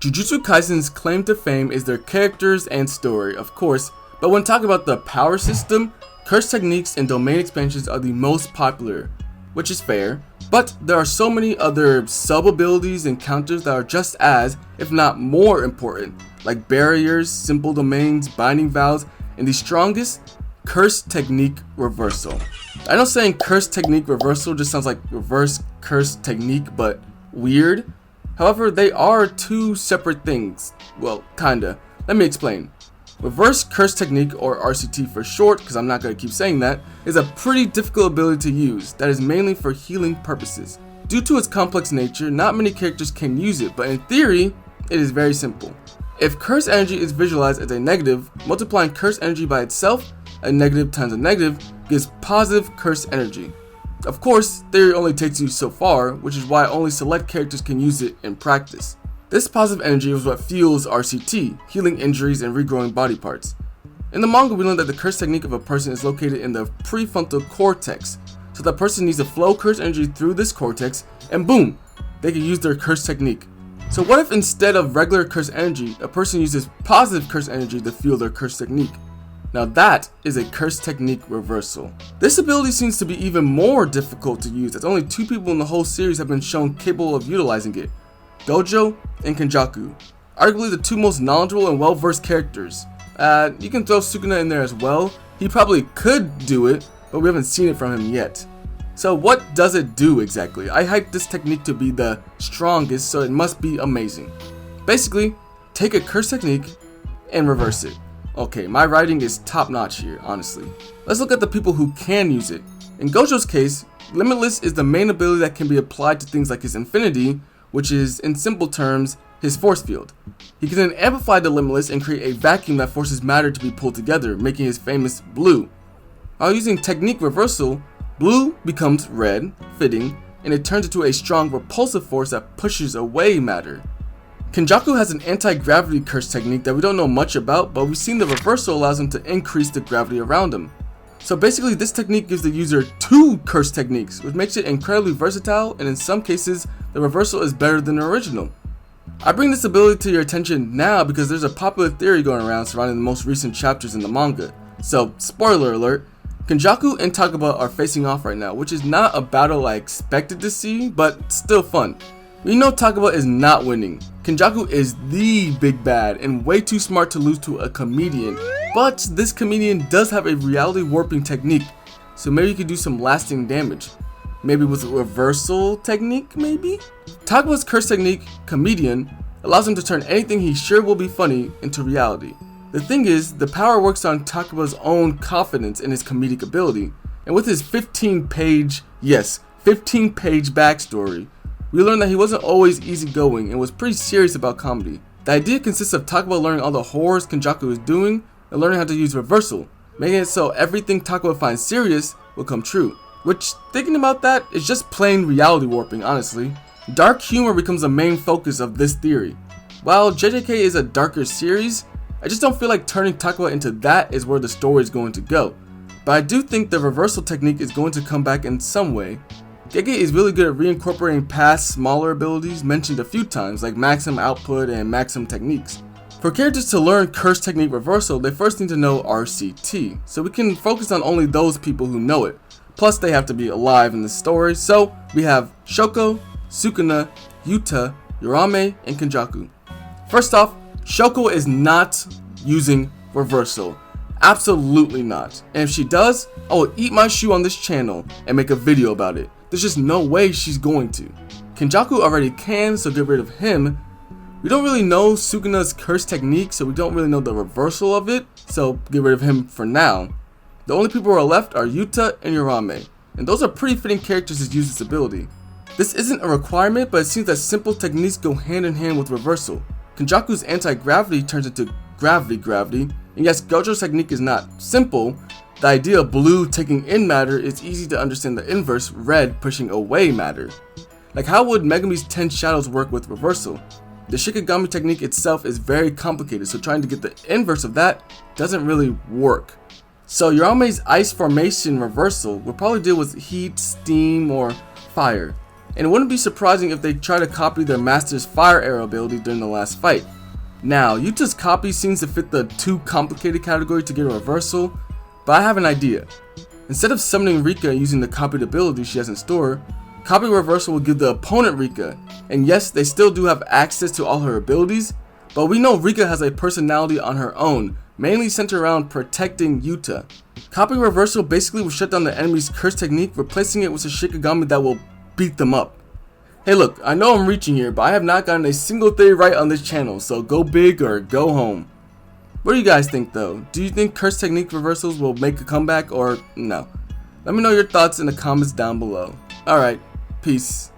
Jujutsu Kaisen's claim to fame is their characters and story, of course, but when talking about the power system, curse techniques and domain expansions are the most popular, which is fair, but there are so many other sub-abilities and counters that are just as, if not more important, like barriers, simple domains, binding vows, and the strongest, curse technique reversal. I know saying curse technique reversal just sounds like reverse curse technique, but weird. However, they are two separate things. Well, kinda. Let me explain. Reverse curse technique, or RCT for short, because I'm not going to keep saying that, is a pretty difficult ability to use that is mainly for healing purposes. Due to its complex nature, not many characters can use it, but in theory, it is very simple. If curse energy is visualized as a negative, multiplying curse energy by itself, a negative times a negative, gives positive curse energy. Of course, theory only takes you so far, which is why only select characters can use it in practice. This positive energy is what fuels RCT, healing injuries and regrowing body parts. In the manga, we learn that the curse technique of a person is located in the prefrontal cortex, so the person needs to flow curse energy through this cortex, and boom, they can use their curse technique. So what if instead of regular curse energy, a person uses positive curse energy to fuel their curse technique? Now that is a curse technique reversal. This ability seems to be even more difficult to use, as only 2 people in the whole series have been shown capable of utilizing it. Gojo and Kenjaku, arguably the 2 most knowledgeable and well-versed characters. You can throw Sukuna in there as well. He probably could do it, but we haven't seen it from him yet. So what does it do exactly? I hyped this technique to be the strongest, so it must be amazing. Basically, take a curse technique and reverse it. Okay, my writing is top notch here, honestly. Let's look at the people who can use it. In Gojo's case, Limitless is the main ability that can be applied to things like his Infinity, which is, in simple terms, his force field. He can then amplify the Limitless and create a vacuum that forces matter to be pulled together, making his famous blue. While using technique reversal, blue becomes red, fitting, and it turns into a strong repulsive force that pushes away matter. Kenjaku has an anti-gravity curse technique that we don't know much about, but we've seen the reversal allows him to increase the gravity around him. So basically, this technique gives the user 2 curse techniques, which makes it incredibly versatile, and in some cases, the reversal is better than the original. I bring this ability to your attention now because there's a popular theory going around surrounding the most recent chapters in the manga. So, spoiler alert, Kenjaku and Takaba are facing off right now, which is not a battle I expected to see, but still fun. We know Takaba is not winning. Kenjaku is the big bad and way too smart to lose to a comedian, but this comedian does have a reality warping technique, so maybe he could do some lasting damage. Maybe with a reversal technique, maybe? Takaba's curse technique, Comedian, allows him to turn anything he sure will be funny into reality. The thing is, the power works on Takaba's own confidence in his comedic ability, and with his 15-page backstory, we learned that he wasn't always easygoing and was pretty serious about comedy. The idea consists of Takaba learning all the horrors Kenjaku is doing and learning how to use reversal, making it so everything Takaba finds serious will come true. Which, thinking about that, is just plain reality warping, honestly. Dark humor becomes the main focus of this theory. While JJK is a darker series, I just don't feel like turning Takaba into that is where the story is going to go. But I do think the reversal technique is going to come back in some way. Gege is really good at reincorporating past smaller abilities mentioned a few times, like maximum output and maximum techniques. For characters to learn curse technique reversal, they first need to know RCT, so we can focus on only those people who know it. Plus they have to be alive in the story, so we have Shoko, Sukuna, Yuta, Yorame, and Kenjaku. First off, Shoko is not using reversal. Absolutely not. And if she does, I will eat my shoe on this channel and make a video about it. There's just no way she's going to. Kenjaku already can, so get rid of him. We don't really know Sukuna's curse technique, so we don't really know the reversal of it, so get rid of him for now. The only people who are left are Yuta and Yorame, and those are pretty fitting characters to use this ability. This isn't a requirement, but it seems that simple techniques go hand in hand with reversal. Kenjaku's anti-gravity turns into gravity, and yes, Gojo's technique is not simple. The idea of blue taking in matter is easy to understand the inverse, red pushing away matter. Like how would Megumi's 10 shadows work with reversal? The Shikigami technique itself is very complicated, so trying to get the inverse of that doesn't really work. So Yorame's ice formation reversal will probably deal with heat, steam, or fire. and it wouldn't be surprising if they try to copy their master's fire arrow ability during the last fight. Now, Yuta's copy seems to fit the too complicated category to get a reversal, but I have an idea. Instead of summoning Rika using the copied ability she has in store, copy reversal will give the opponent Rika, and yes, they still do have access to all her abilities, but we know Rika has a personality on her own, mainly centered around protecting Yuta. Copy reversal basically will shut down the enemy's curse technique, replacing it with a Shikigami that will beat them up. Hey look, I know I'm reaching here, but I have not gotten a single theory right on this channel, so go big or go home. What do you guys think though? Do you think curse technique reversals will make a comeback or no? Let me know your thoughts in the comments down below. Alright, peace.